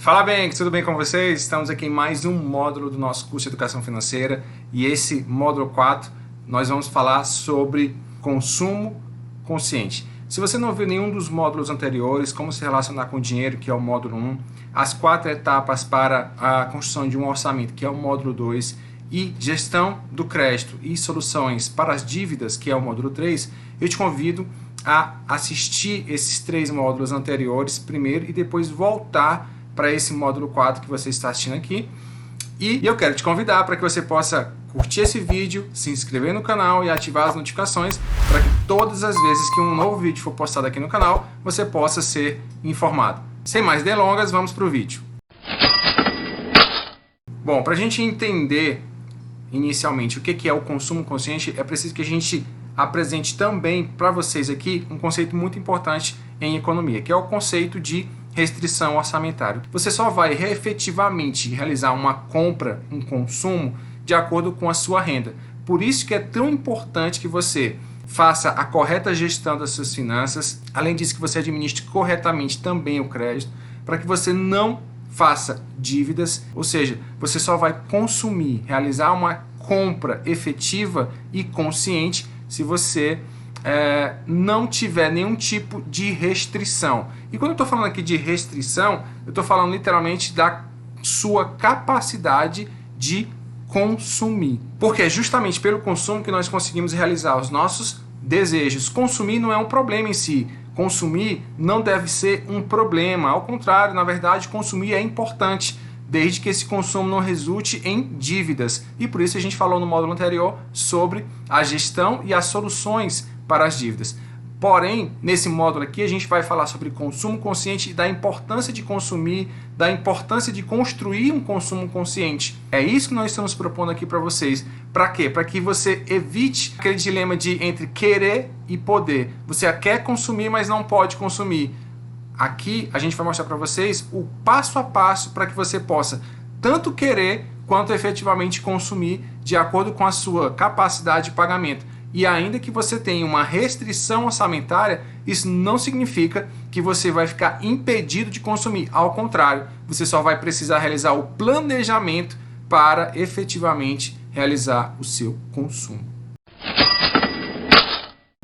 Fala bem, tudo bem com vocês? Estamos aqui em mais um módulo do nosso curso de Educação Financeira e esse módulo 4 nós vamos falar sobre consumo consciente. Se você não viu nenhum dos módulos anteriores, como se relacionar com o dinheiro, que é o módulo 1, as 4 etapas para a construção de um orçamento, que é o módulo 2, e gestão do crédito e soluções para as dívidas, que é o módulo 3, eu te convido a assistir esses 3 módulos anteriores primeiro e depois voltar para esse módulo 4 que você está assistindo aqui. E eu quero te convidar para que você possa curtir esse vídeo, se inscrever no canal e ativar as notificações para que todas as vezes que um novo vídeo for postado aqui no canal, você possa ser informado. Sem mais delongas, vamos para o vídeo. Bom, para a gente entender inicialmente o que é o consumo consciente, é preciso que a gente apresente também para vocês aqui um conceito muito importante em economia, que é o conceito de restrição orçamentária. Você só vai efetivamente realizar uma compra, um consumo, de acordo com a sua renda. Por isso que é tão importante que você faça a correta gestão das suas finanças, além disso que você administre corretamente também o crédito, para que você não faça dívidas, ou seja, você só vai consumir, realizar uma compra efetiva e consciente se você não tiver nenhum tipo de restrição. E quando eu estou falando aqui de restrição, eu estou falando literalmente da sua capacidade de consumir. Porque é justamente pelo consumo que nós conseguimos realizar os nossos desejos. Consumir não é um problema em si. Consumir não deve ser um problema. Ao contrário, na verdade, consumir é importante, desde que esse consumo não resulte em dívidas. E por isso a gente falou no módulo anterior sobre a gestão e as soluções para as dívidas. Porém, nesse módulo aqui a gente vai falar sobre consumo consciente e da importância de consumir, da importância de construir um consumo consciente. É isso que nós estamos propondo aqui para vocês. Para quê? Para que você evite aquele dilema entre querer e poder. Você quer consumir, mas não pode consumir. Aqui a gente vai mostrar para vocês o passo a passo para que você possa tanto querer quanto efetivamente consumir de acordo com a sua capacidade de pagamento. E ainda que você tenha uma restrição orçamentária, isso não significa que você vai ficar impedido de consumir. Ao contrário, você só vai precisar realizar o planejamento para efetivamente realizar o seu consumo.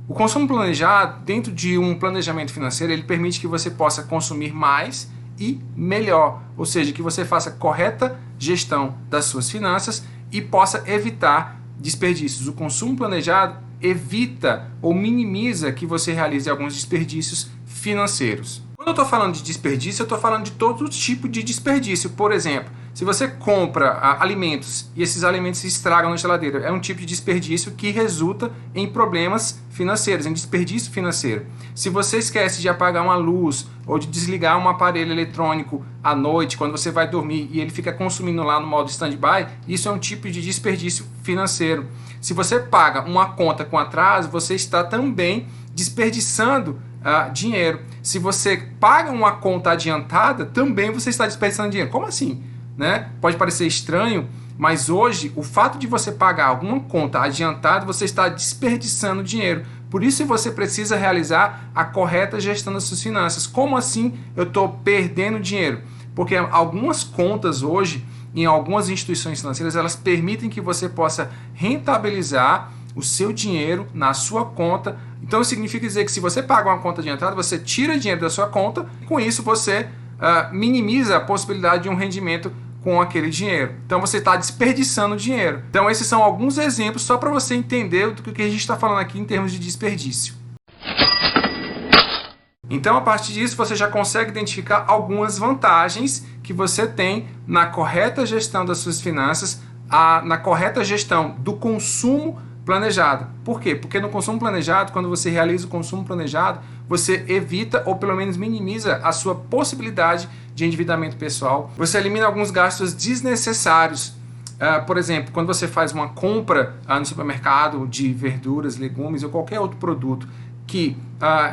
O consumo planejado, dentro de um planejamento financeiro, ele permite que você possa consumir mais e melhor. Ou seja, que você faça correta gestão das suas finanças e possa evitar desperdícios. O consumo planejado evita ou minimiza que você realize alguns desperdícios financeiros. Quando eu estou falando de desperdício, eu estou falando de todo tipo de desperdício. Por exemplo, se você compra alimentos e esses alimentos se estragam na geladeira, é um tipo de desperdício que resulta em problemas financeiros, em desperdício financeiro. Se você esquece de apagar uma luz ou de desligar um aparelho eletrônico à noite, quando você vai dormir e ele fica consumindo lá no modo stand-by, isso é um tipo de desperdício financeiro. Se você paga uma conta com atraso, você está também desperdiçando dinheiro. Se você paga uma conta adiantada, também você está desperdiçando dinheiro. Como assim? Né? Pode parecer estranho, mas hoje o fato de você pagar alguma conta adiantada, você está desperdiçando dinheiro. Por isso você precisa realizar a correta gestão das suas finanças. Como assim eu estou perdendo dinheiro? Porque algumas contas hoje, em algumas instituições financeiras, elas permitem que você possa rentabilizar o seu dinheiro na sua conta. Então significa dizer que se você paga uma conta adiantada, você tira dinheiro da sua conta, e com isso você minimiza a possibilidade de um rendimento com aquele dinheiro. Então você está desperdiçando dinheiro. Então esses são alguns exemplos só para você entender do que a gente está falando aqui em termos de desperdício. Então a partir disso você já consegue identificar algumas vantagens que você tem na correta gestão das suas finanças, na correta gestão do consumo planejado. Por quê? Porque no consumo planejado, quando você realiza o consumo planejado, você evita ou pelo menos minimiza a sua possibilidade de endividamento pessoal. Você elimina alguns gastos desnecessários. Por exemplo, quando você faz uma compra no supermercado de verduras, legumes ou qualquer outro produto que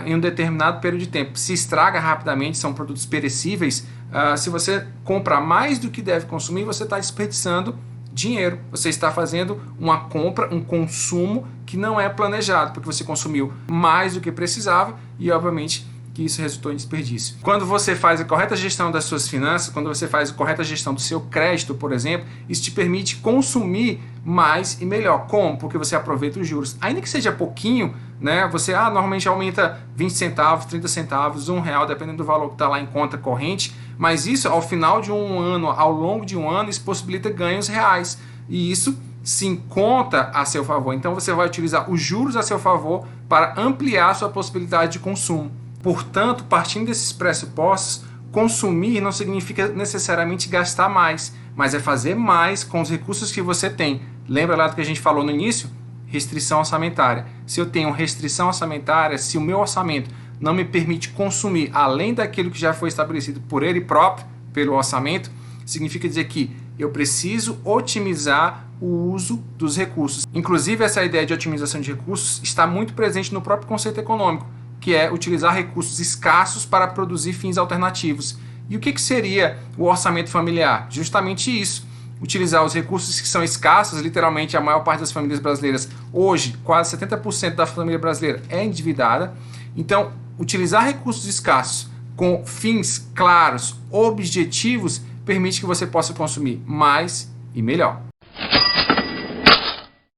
em um determinado período de tempo se estraga rapidamente, são produtos perecíveis, se você compra mais do que deve consumir, você está desperdiçando dinheiro. Você está fazendo uma compra, um consumo que não é planejado, porque você consumiu mais do que precisava e, obviamente, que isso resultou em desperdício. Quando você faz a correta gestão das suas finanças, quando você faz a correta gestão do seu crédito, por exemplo, isso te permite consumir mais e melhor. Como? Porque você aproveita os juros. Ainda que seja pouquinho, né? Você normalmente aumenta 20 centavos, 30 centavos, R$1, dependendo do valor que está lá em conta corrente, mas isso ao final de um ano, ao longo de um ano, isso possibilita ganhos reais. E isso sim conta a seu favor. Então você vai utilizar os juros a seu favor para ampliar a sua possibilidade de consumo. Portanto, partindo desses pressupostos, consumir não significa necessariamente gastar mais, mas é fazer mais com os recursos que você tem. Lembra lá do que a gente falou no início? Restrição orçamentária. Se eu tenho restrição orçamentária, se o meu orçamento não me permite consumir além daquilo que já foi estabelecido por ele próprio, pelo orçamento, significa dizer que eu preciso otimizar o uso dos recursos. Inclusive, essa ideia de otimização de recursos está muito presente no próprio conceito econômico, que é utilizar recursos escassos para produzir fins alternativos. E o que seria o orçamento familiar? Justamente isso. Utilizar os recursos que são escassos, literalmente a maior parte das famílias brasileiras, hoje quase 70% da família brasileira é endividada. Então, utilizar recursos escassos com fins claros, objetivos, permite que você possa consumir mais e melhor.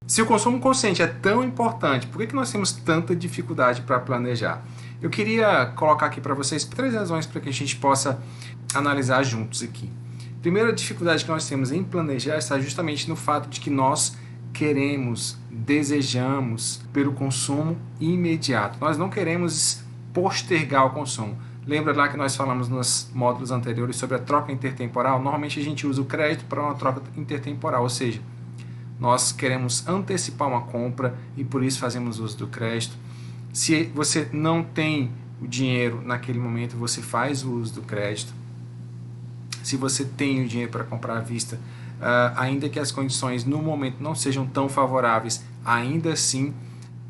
Se o consumo consciente é tão importante, por que nós temos tanta dificuldade para planejar? Eu queria colocar aqui para vocês 3 razões para que a gente possa analisar juntos aqui. A primeira dificuldade que nós temos em planejar está justamente no fato de que nós queremos, desejamos pelo consumo imediato. Nós não queremos postergar o consumo. Lembra lá que nós falamos nos módulos anteriores sobre a troca intertemporal? Normalmente a gente usa o crédito para uma troca intertemporal, ou seja, nós queremos antecipar uma compra e por isso fazemos uso do crédito. Se você não tem o dinheiro naquele momento, você faz o uso do crédito. Se você tem o dinheiro para comprar à vista, ainda que as condições no momento não sejam tão favoráveis, ainda assim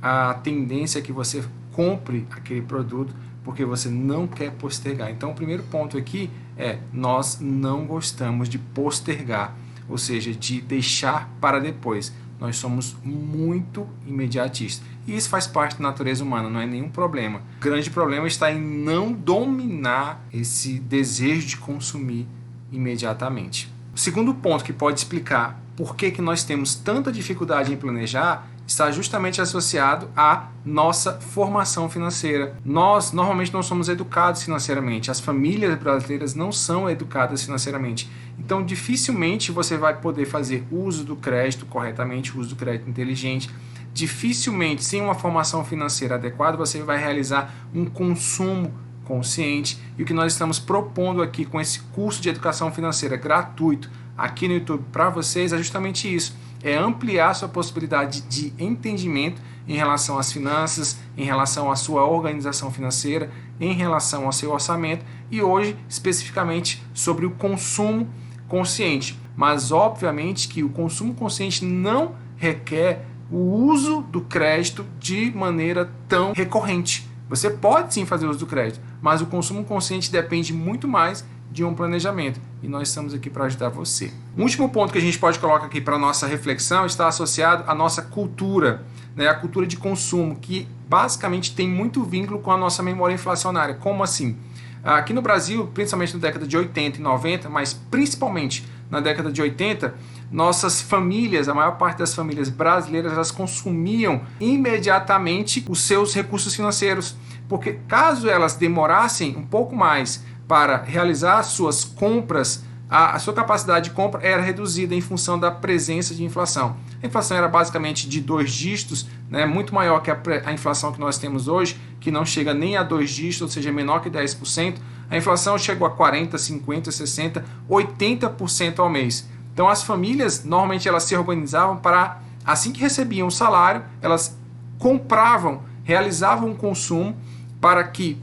a tendência é que você compre aquele produto porque você não quer postergar. Então o primeiro ponto aqui é: nós não gostamos de postergar, ou seja, de deixar para depois. Nós somos muito imediatistas. E isso faz parte da natureza humana, não é nenhum problema. O grande problema está em não dominar esse desejo de consumir imediatamente. O segundo ponto que pode explicar por que nós temos tanta dificuldade em planejar está justamente associado à nossa formação financeira. Nós normalmente não somos educados financeiramente. As famílias brasileiras não são educadas financeiramente. Então, dificilmente você vai poder fazer uso do crédito corretamente, uso do crédito inteligente. Dificilmente, sem uma formação financeira adequada, você vai realizar um consumo consciente. E o que nós estamos propondo aqui com esse curso de educação financeira gratuito aqui no YouTube para vocês é justamente isso. É ampliar sua possibilidade de entendimento em relação às finanças, em relação à sua organização financeira, em relação ao seu orçamento e hoje especificamente sobre o consumo consciente. Mas obviamente que o consumo consciente não requer o uso do crédito de maneira tão recorrente. Você pode sim fazer uso do crédito, mas o consumo consciente depende muito mais de um planejamento. E nós estamos aqui para ajudar você. O último ponto que a gente pode colocar aqui para a nossa reflexão está associado à nossa cultura, né? A cultura de consumo, que basicamente tem muito vínculo com a nossa memória inflacionária. Como assim? Aqui no Brasil, principalmente na década de 80 e 90, mas principalmente na década de 80, nossas famílias, a maior parte das famílias brasileiras, elas consumiam imediatamente os seus recursos financeiros, porque caso elas demorassem um pouco mais para realizar suas compras, a sua capacidade de compra era reduzida em função da presença de inflação. A inflação era basicamente de 2 dígitos, né, muito maior que a inflação que nós temos hoje, que não chega nem a 2 dígitos, ou seja, menor que 10%. A inflação chegou a 40%, 50%, 60%, 80% ao mês. Então as famílias, normalmente elas se organizavam para, assim que recebiam o salário, elas compravam, realizavam um consumo para que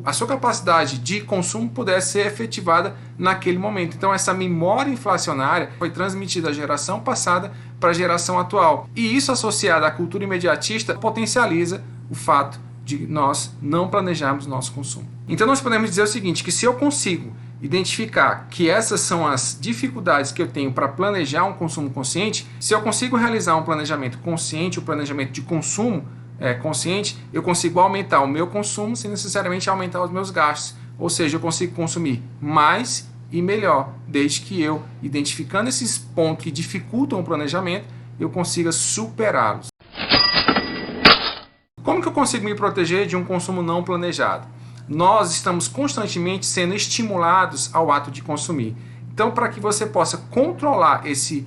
a sua capacidade de consumo pudesse ser efetivada naquele momento. Então essa memória inflacionária foi transmitida da geração passada para a geração atual. E isso associado à cultura imediatista potencializa o fato de nós não planejarmos nosso consumo. Então nós podemos dizer o seguinte, que se eu consigo identificar que essas são as dificuldades que eu tenho para planejar um consumo consciente, se eu consigo realizar um planejamento consciente, um planejamento de consumo, consciente, eu consigo aumentar o meu consumo sem necessariamente aumentar os meus gastos. Ou seja, eu consigo consumir mais e melhor, desde que eu, identificando esses pontos que dificultam o planejamento, eu consiga superá-los. Como que eu consigo me proteger de um consumo não planejado? Nós estamos constantemente sendo estimulados ao ato de consumir. Então, para que você possa controlar esse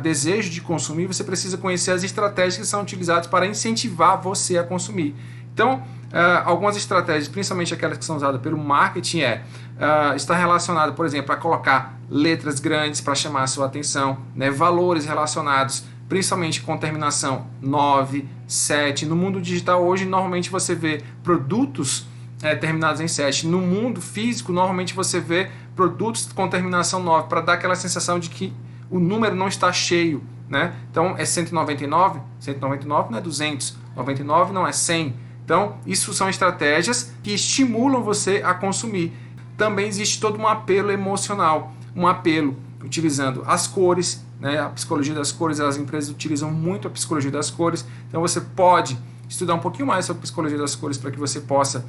desejo de consumir, você precisa conhecer as estratégias que são utilizadas para incentivar você a consumir. Então, algumas estratégias, principalmente aquelas que são usadas pelo marketing, está relacionado, por exemplo, a colocar letras grandes para chamar a sua atenção, né, valores relacionados principalmente com terminação 9, 7. No mundo digital hoje, normalmente você vê produtos terminados em 7. No mundo físico, normalmente você vê produtos com terminação 9, para dar aquela sensação de que o número não está cheio, né? Então é 199, 199 não é 200, 99 não é 100. Então isso são estratégias que estimulam você a consumir. Também existe todo um apelo emocional, um apelo utilizando as cores, né? A psicologia das cores, as empresas utilizam muito a psicologia das cores, então você pode estudar um pouquinho mais sobre a psicologia das cores para que você possa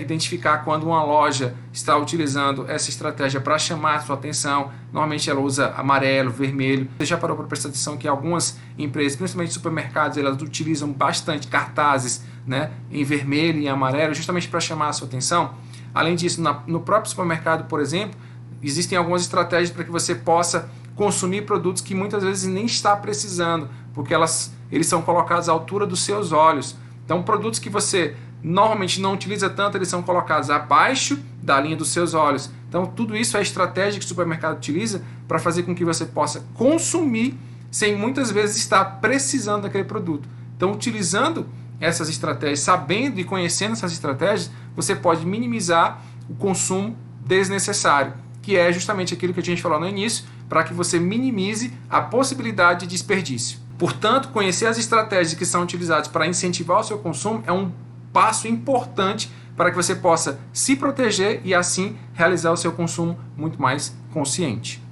identificar quando uma loja está utilizando essa estratégia para chamar a sua atenção. Normalmente ela usa amarelo, vermelho. Você já parou para prestar atenção que algumas empresas, principalmente supermercados, elas utilizam bastante cartazes, né, em vermelho e em amarelo, justamente para chamar a sua atenção? Além disso, no próprio supermercado, por exemplo, existem algumas estratégias para que você possa consumir produtos que muitas vezes nem está precisando, porque eles são colocados à altura dos seus olhos. Então, produtos que você normalmente não utiliza tanto, eles são colocados abaixo da linha dos seus olhos. Então, tudo isso é a estratégia que o supermercado utiliza para fazer com que você possa consumir sem muitas vezes estar precisando daquele produto. Então, utilizando essas estratégias, sabendo e conhecendo essas estratégias, você pode minimizar o consumo desnecessário, que é justamente aquilo que a gente falou no início, para que você minimize a possibilidade de desperdício. Portanto, conhecer as estratégias que são utilizadas para incentivar o seu consumo é um passo importante para que você possa se proteger e assim realizar o seu consumo muito mais consciente.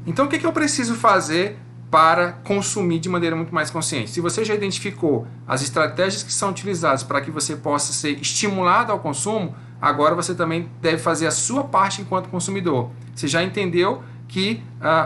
Então, o que eu preciso fazer para consumir de maneira muito mais consciente? Se você já identificou as estratégias que são utilizadas para que você possa ser estimulado ao consumo, agora você também deve fazer a sua parte enquanto consumidor. Você já entendeu que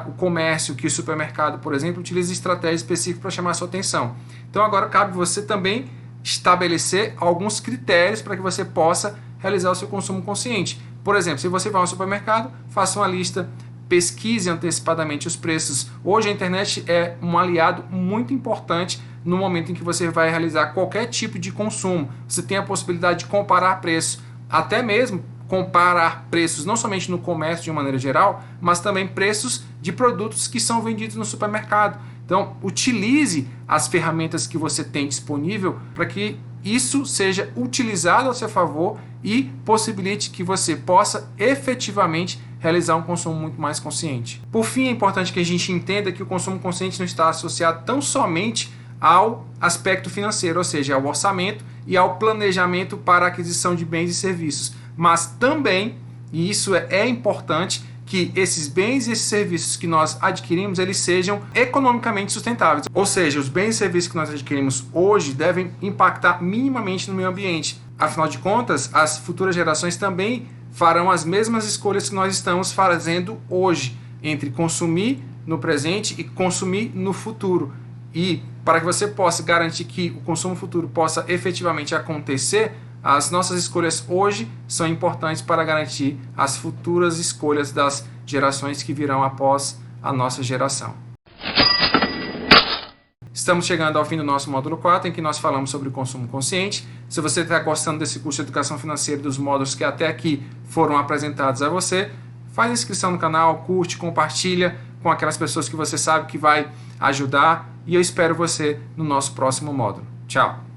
o comércio, que o supermercado, por exemplo, utiliza estratégias específicas para chamar a sua atenção. Então agora cabe você também estabelecer alguns critérios para que você possa realizar o seu consumo consciente. Por exemplo, se você vai ao supermercado, faça uma lista, pesquise antecipadamente os preços. Hoje a internet é um aliado muito importante no momento em que você vai realizar qualquer tipo de consumo. Você tem a possibilidade de comparar preços, até mesmo comparar preços não somente no comércio de uma maneira geral, mas também preços de produtos que são vendidos no supermercado. Então, utilize as ferramentas que você tem disponível para que isso seja utilizado a seu favor e possibilite que você possa efetivamente realizar um consumo muito mais consciente. Por fim, é importante que a gente entenda que o consumo consciente não está associado tão somente ao aspecto financeiro, ou seja, ao orçamento e ao planejamento para a aquisição de bens e serviços, mas também, e isso é importante, que esses bens e esses serviços que nós adquirimos, eles sejam economicamente sustentáveis. Ou seja, os bens e serviços que nós adquirimos hoje devem impactar minimamente no meio ambiente. Afinal de contas, as futuras gerações também farão as mesmas escolhas que nós estamos fazendo hoje, entre consumir no presente e consumir no futuro. E para que você possa garantir que o consumo futuro possa efetivamente acontecer, as nossas escolhas hoje são importantes para garantir as futuras escolhas das gerações que virão após a nossa geração. Estamos chegando ao fim do nosso módulo 4, em que nós falamos sobre o consumo consciente. Se você está gostando desse curso de Educação Financeira e dos módulos que até aqui foram apresentados a você, faz inscrição no canal, curte, compartilha com aquelas pessoas que você sabe que vai ajudar, e eu espero você no nosso próximo módulo. Tchau!